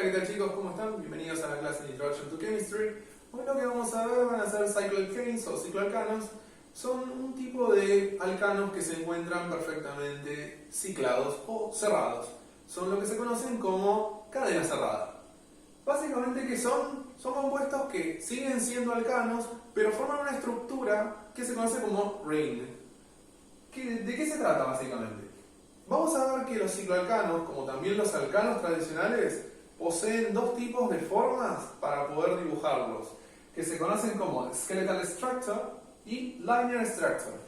Hola, ¿qué tal chicos? ¿Cómo están? Bienvenidos a la clase de Introduction to Chemistry. Hoy lo que vamos a ver van a ser cycloalkanes o cicloalcanos. Son un tipo de alcanos que se encuentran perfectamente ciclados o cerrados. Son lo que se conocen como cadena cerrada. Básicamente, ¿qué son? Son compuestos que siguen siendo alcanos, pero forman una estructura que se conoce como ring. ¿De qué se trata básicamente? Vamos a ver que los cicloalcanos, como también los alcanos tradicionales, poseen dos tipos de formas para poder dibujarlos, que se conocen como skeletal structure y linear structure.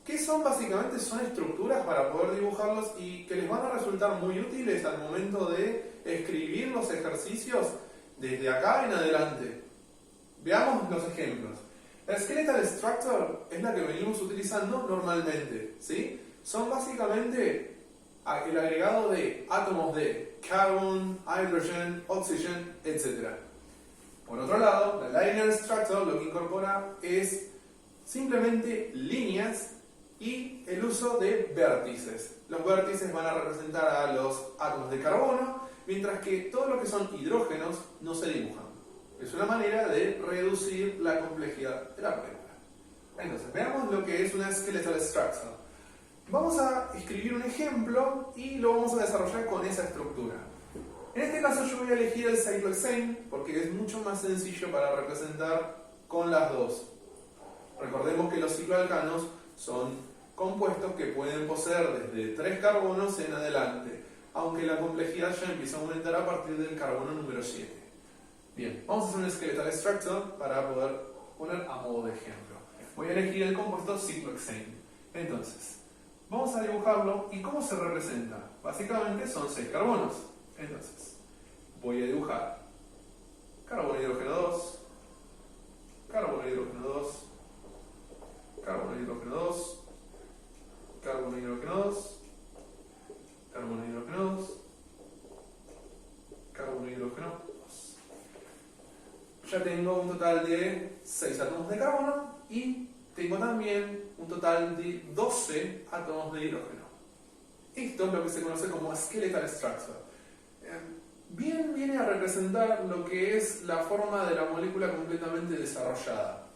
¿Qué son básicamente? Son estructuras para poder dibujarlos y que les van a resultar muy útiles al momento de escribir los ejercicios desde acá en adelante. Veamos los ejemplos. La skeletal structure es la que venimos utilizando normalmente, ¿sí? Son básicamente el agregado de átomos de carbon, hydrogen, oxygen, etc. Por otro lado, la linear structure lo que incorpora es simplemente líneas y el uso de vértices. Los vértices van a representar a los átomos de carbono, mientras que todo lo que son hidrógenos no se dibujan. Es una manera de reducir la complejidad de la molécula. Entonces, veamos lo que es una skeletal structure. Vamos a escribir un ejemplo y lo vamos a desarrollar con esa estructura. En este caso yo voy a elegir el cyclohexane porque es mucho más sencillo para representar con las dos. Recordemos que los cicloalcanos son compuestos que pueden poseer desde 3 carbonos en adelante, aunque la complejidad ya empieza a aumentar a partir del carbono número 7. Bien, vamos a hacer un skeletal structure para poder poner a modo de ejemplo. Voy a elegir el compuesto cyclohexane. Entonces, vamos a dibujarlo y ¿cómo se representa? Básicamente son 6 carbonos. Entonces, voy a dibujar carbono, hidrógeno 2, carbono, hidrógeno 2, carbono, hidrógeno 2, carbono, hidrógeno 2, carbono, hidrógeno 2, carbono, hidrógeno 2. Ya tengo un total de 6 átomos de carbono y tengo también un total de 12 átomos de hidrógeno. Esto es lo que se conoce como skeletal structure. Bien viene a representar lo que es la forma de la molécula completamente desarrollada.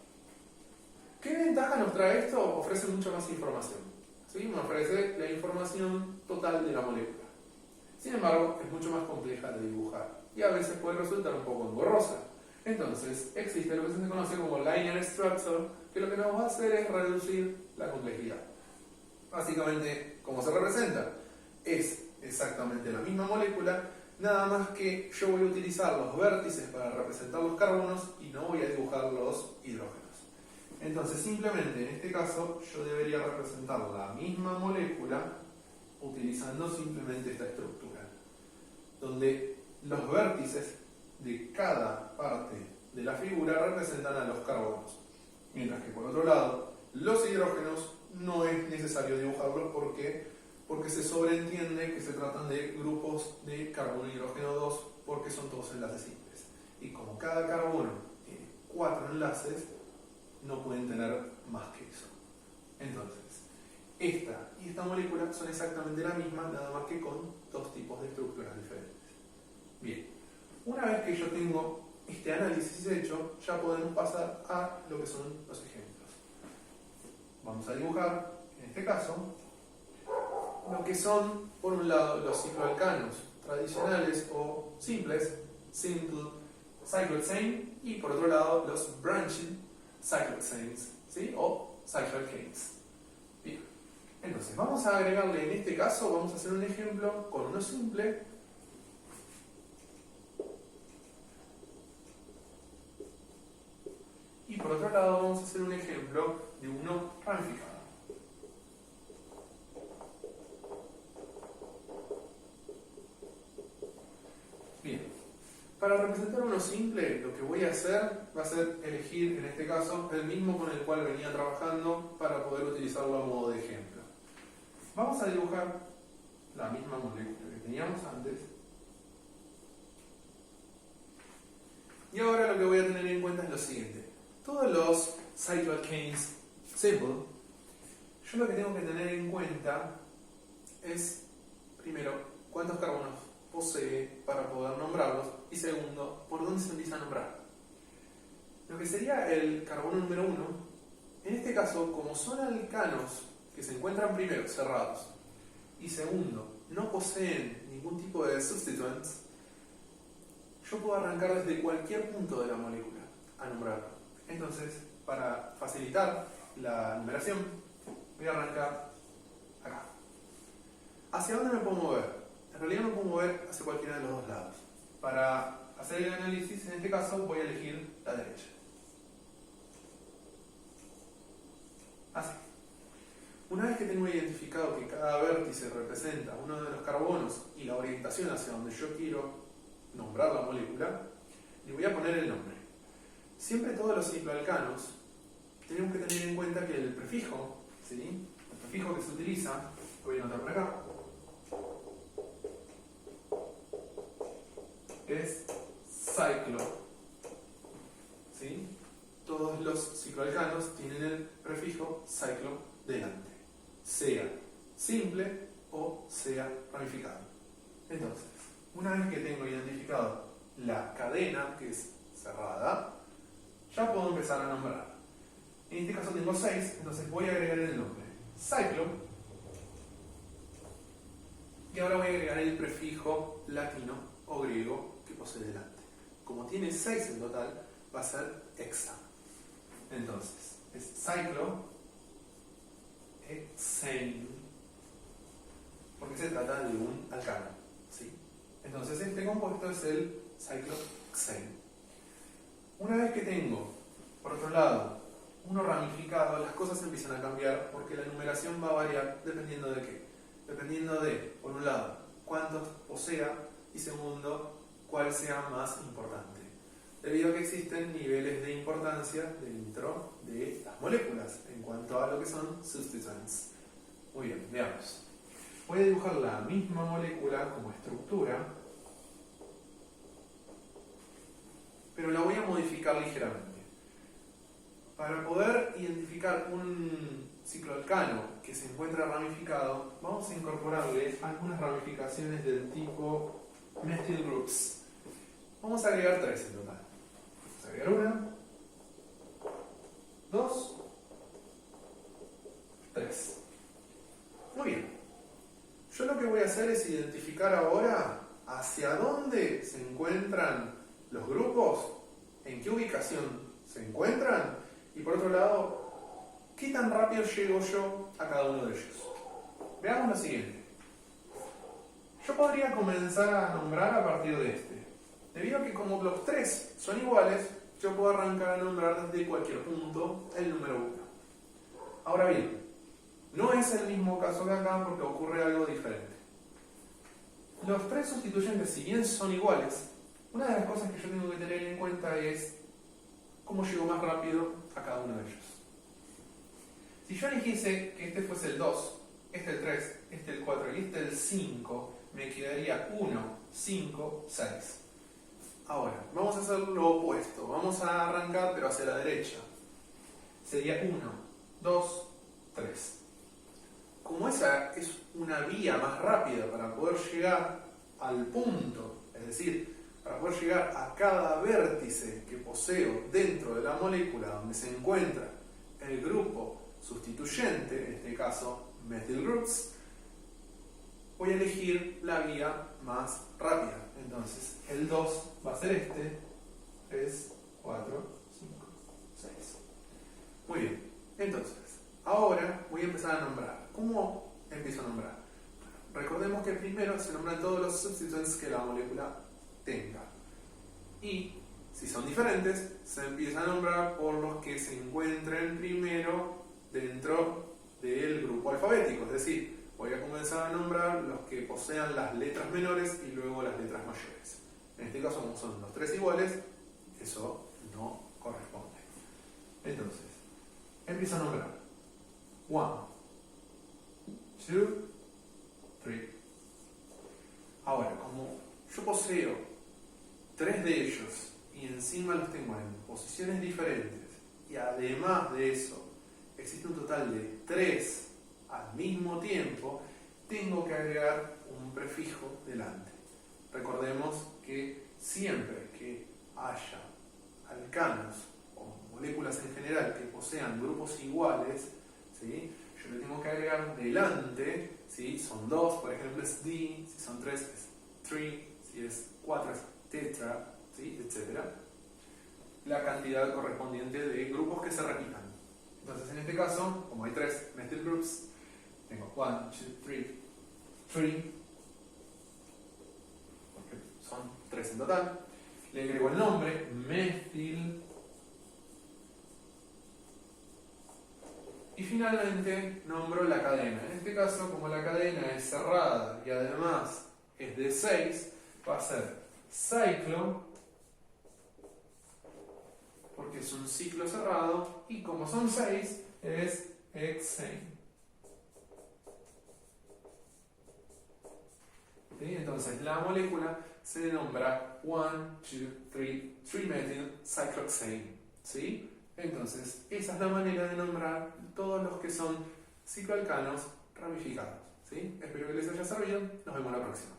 ¿Qué ventaja nos trae esto? Ofrece mucha más información. ¿Sí? Me ofrece la información total de la molécula. Sin embargo, es mucho más compleja de dibujar y a veces puede resultar un poco engorrosa. Entonces, existe lo que se conoce como linear structure, que lo que nos va a hacer es reducir la complejidad. Básicamente, ¿cómo se representa? Es exactamente la misma molécula, nada más que yo voy a utilizar los vértices para representar los carbonos y no voy a dibujar los hidrógenos. Entonces, simplemente en este caso, yo debería representar la misma molécula utilizando simplemente esta estructura, donde los vértices de cada parte de la figura representan a los carbonos, mientras que por otro lado los hidrógenos no es necesario dibujarlos porque se sobreentiende que se tratan de grupos de carbono y hidrógeno 2 porque son todos enlaces simples y como cada carbono tiene 4 enlaces no pueden tener más que eso. Entonces esta y esta molécula son exactamente la misma, nada más que con dos tipos de estructuras diferentes. Bien, una vez que yo tengo este análisis hecho, ya podemos pasar a lo que son los ejemplos. Vamos a dibujar, en este caso, lo que son, por un lado, los cicloalcanos tradicionales o simples, simple cyclohexane, y por otro lado, los branching cyclohexanes, ¿sí? O cycloalkanes. Bien, entonces vamos a agregarle, en este caso, vamos a hacer un ejemplo con uno simple. Y por otro lado vamos a hacer un ejemplo de uno ramificado. Bien, para representar uno simple lo que voy a hacer va a ser elegir en este caso el mismo con el cual venía trabajando para poder utilizarlo a modo de ejemplo. Vamos a dibujar la misma molécula que teníamos antes. Y ahora lo que voy a tener en cuenta es lo siguiente. Todos los cycloalkanes simple, yo lo que tengo que tener en cuenta es, primero, cuántos carbonos posee para poder nombrarlos, y segundo, por dónde se empieza a nombrar. Lo que sería el carbono número 1, en este caso, como son alcanos que se encuentran primero cerrados y segundo, no poseen ningún tipo de substituents, yo puedo arrancar desde cualquier punto de la molécula a nombrarlo. Entonces, para facilitar la numeración, voy a arrancar acá. ¿Hacia dónde me puedo mover? En realidad me puedo mover hacia cualquiera de los dos lados. Para hacer el análisis, en este caso, voy a elegir la derecha. Así. Una vez que tengo identificado que cada vértice representa uno de los carbonos y la orientación hacia donde yo quiero nombrar la molécula, le voy a poner el nombre. Siempre todos los cicloalcanos tenemos que tener en cuenta que el prefijo, ¿sí? El prefijo que se utiliza, lo voy a anotar por acá, es ciclo. ¿Sí? Todos los cicloalcanos tienen el prefijo ciclo delante, sea simple o sea ramificado. Entonces, una vez que tengo identificado la cadena, que es cerrada, ya puedo empezar a nombrar. En este caso tengo 6, entonces voy a agregar el nombre ciclo, y ahora voy a agregar el prefijo latino o griego que posee delante. Como tiene 6 en total, va a ser hexa. Entonces, es ciclo hexane, porque se trata de un alcano, ¿sí? Entonces este compuesto es el ciclohexane. Una vez que tengo, por otro lado, uno ramificado, las cosas empiezan a cambiar porque la numeración va a variar dependiendo de qué. Dependiendo de, por un lado, cuántos posea y segundo, cuál sea más importante. Debido a que existen niveles de importancia dentro de las moléculas en cuanto a lo que son substituents. Muy bien, veamos. Voy a dibujar la misma molécula como estructura, pero la voy a modificar ligeramente. Para poder identificar un cicloalcano que se encuentra ramificado, vamos a incorporarle algunas ramificaciones del tipo methyl groups. Vamos a agregar 3 en total. Vamos a agregar 1, 2, 3. Muy bien. Yo lo que voy a hacer es identificar ahora hacia dónde se encuentran los grupos, en qué ubicación se encuentran y por otro lado, qué tan rápido llego yo a cada uno de ellos. Veamos lo siguiente. Yo podría comenzar a nombrar a partir de este. Debido a que como los 3 son iguales, yo puedo arrancar a nombrar desde cualquier punto el número 1. Ahora bien, no es el mismo caso que acá porque ocurre algo diferente. Los 3 sustituyentes, si bien son iguales, una de las cosas que yo tengo que tener en cuenta es cómo llego más rápido a cada uno de ellos. Si yo eligiese que este fuese el 2, este el 3, este el 4 y este el 5, me quedaría 1, 5, 6. Ahora, vamos a hacer lo opuesto. Vamos a arrancar pero hacia la derecha. Sería 1, 2, 3. Como esa es una vía más rápida para poder llegar al punto, es decir, para poder llegar a cada vértice que poseo dentro de la molécula donde se encuentra el grupo sustituyente, en este caso methyl groups, voy a elegir la vía más rápida. Entonces, el 2 va a ser este, 3, 4, 5, 6. Muy bien, entonces, ahora voy a empezar a nombrar. ¿Cómo empiezo a nombrar? Recordemos que primero se nombran todos los substituents que la molécula tenga. Y, si son diferentes, se empieza a nombrar por los que se encuentren primero dentro del grupo alfabético. Es decir, voy a comenzar a nombrar los que posean las letras menores y luego las letras mayores. En este caso, como son los 3 iguales, eso no corresponde. Entonces, empiezo a nombrar 1, 2, 3. Ahora, como yo poseo 3 de ellos y encima los tengo en posiciones diferentes y además de eso existe un total de 3 al mismo tiempo, tengo que agregar un prefijo delante. recordemos que siempre que haya alcanos o moléculas en general que posean grupos iguales, ¿sí? Yo le tengo que agregar delante, ¿sí? Son 2, por ejemplo es di, si son 3 es tri, si es 4 es tetra, ¿sí? Etc. La cantidad correspondiente de grupos que se repitan. Entonces en este caso, como hay 3 methyl groups, tengo 1, 2, 3, 3, porque son 3 en total. Le agrego el nombre, metil. Y finalmente nombro la cadena. En este caso, como la cadena es cerrada y además es de 6, va a ser ciclo, porque es un ciclo cerrado, y como son 6, es hexane. ¿Sí? Entonces la molécula se nombra 1, 2, 3, 3-methyl-cyclohexane. ¿Sí? Entonces, esa es la manera de nombrar todos los que son cicloalcanos ramificados. ¿Sí? Espero que les haya servido. Nos vemos la próxima.